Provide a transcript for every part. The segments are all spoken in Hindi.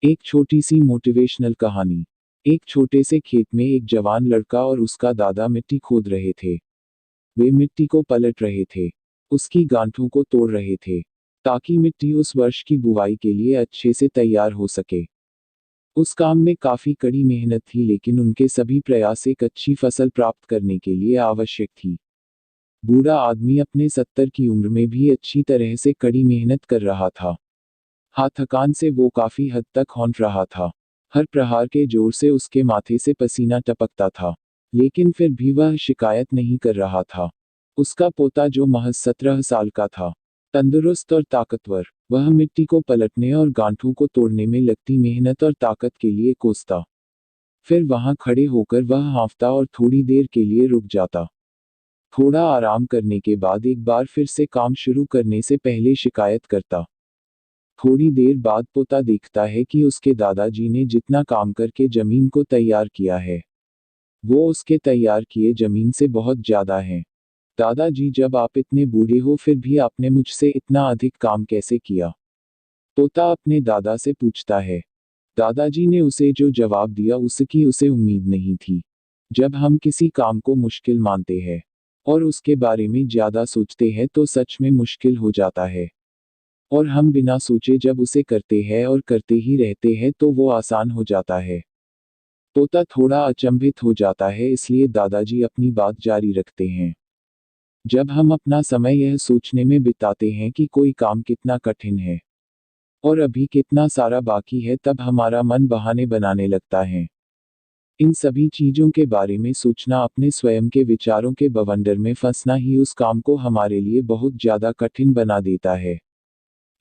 एक छोटी सी मोटिवेशनल कहानी। एक छोटे से खेत में एक जवान लड़का और उसका दादा मिट्टी खोद रहे थे। वे मिट्टी को पलट रहे थे, उसकी गांठों को तोड़ रहे थे, ताकि मिट्टी उस वर्ष की बुवाई के लिए अच्छे से तैयार हो सके। उस काम में काफी कड़ी मेहनत थी, लेकिन उनके सभी प्रयास एक अच्छी फसल प्राप्त करने के लिए आवश्यक थी। बूढ़ा आदमी अपने 70 की उम्र में भी अच्छी तरह से कड़ी मेहनत कर रहा था। हाँ, थकान से वो काफी हद तक हौंट रहा था। हर प्रहार के जोर से उसके माथे से पसीना टपकता था, लेकिन फिर भी वह शिकायत नहीं कर रहा था। उसका पोता, जो महज 17 साल का था, तंदुरुस्त और ताकतवर, वह मिट्टी को पलटने और गांठों को तोड़ने में लगती मेहनत और ताकत के लिए कोसता। फिर वहां खड़े होकर वह हांफता और थोड़ी देर के लिए रुक जाता। थोड़ा आराम करने के बाद एक बार फिर से काम शुरू करने से पहले शिकायत करता। थोड़ी देर बाद पोता देखता है कि उसके दादाजी ने जितना काम करके जमीन को तैयार किया है, वो उसके तैयार किए जमीन से बहुत ज्यादा है। दादाजी, जब आप इतने बूढ़े हो फिर भी आपने मुझसे इतना अधिक काम कैसे किया? पोता अपने दादा से पूछता है। दादाजी ने उसे जो जवाब दिया उसकी उसे उम्मीद नहीं थी। जब हम किसी काम को मुश्किल मानते हैं और उसके बारे में ज्यादा सोचते हैं तो सच में मुश्किल हो जाता है। और हम बिना सोचे जब उसे करते हैं और करते ही रहते हैं तो वो आसान हो जाता है। तोता थोड़ा अचंभित हो जाता है, इसलिए दादाजी अपनी बात जारी रखते हैं। जब हम अपना समय यह सोचने में बिताते हैं कि कोई काम कितना कठिन है और अभी कितना सारा बाकी है, तब हमारा मन बहाने बनाने लगता है। इन सभी चीजों के बारे में सोचना, अपने स्वयं के विचारों के बवंडर में फंसना ही उस काम को हमारे लिए बहुत ज्यादा कठिन बना देता है।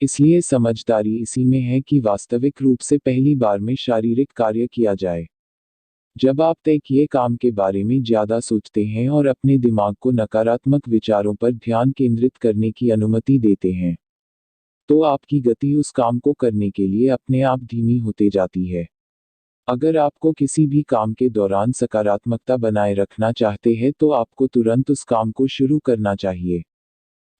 इसलिए समझदारी इसी में है कि वास्तविक रूप से पहली बार में शारीरिक कार्य किया जाए। जब आप तय किए काम के बारे में ज्यादा सोचते हैं और अपने दिमाग को नकारात्मक विचारों पर ध्यान केंद्रित करने की अनुमति देते हैं, तो आपकी गति उस काम को करने के लिए अपने आप धीमी होते जाती है। अगर आपको किसी भी काम के दौरान सकारात्मकता बनाए रखना चाहते हैं तो आपको तुरंत उस काम को शुरू करना चाहिए।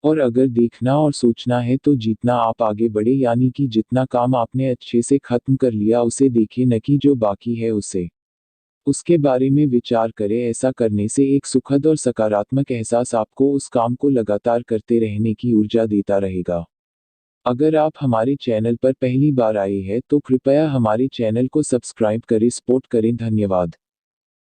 और अगर देखना और सोचना है तो जितना आप आगे बढ़े, यानी कि जितना काम आपने अच्छे से खत्म कर लिया उसे देखें, न कि जो बाकी है उसे। उसके बारे में विचार करें। ऐसा करने से एक सुखद और सकारात्मक एहसास आपको उस काम को लगातार करते रहने की ऊर्जा देता रहेगा। अगर आप हमारे चैनल पर पहली बार आए हैं तो कृपया हमारे चैनल को सब्सक्राइब करें, सपोर्ट करें। धन्यवाद।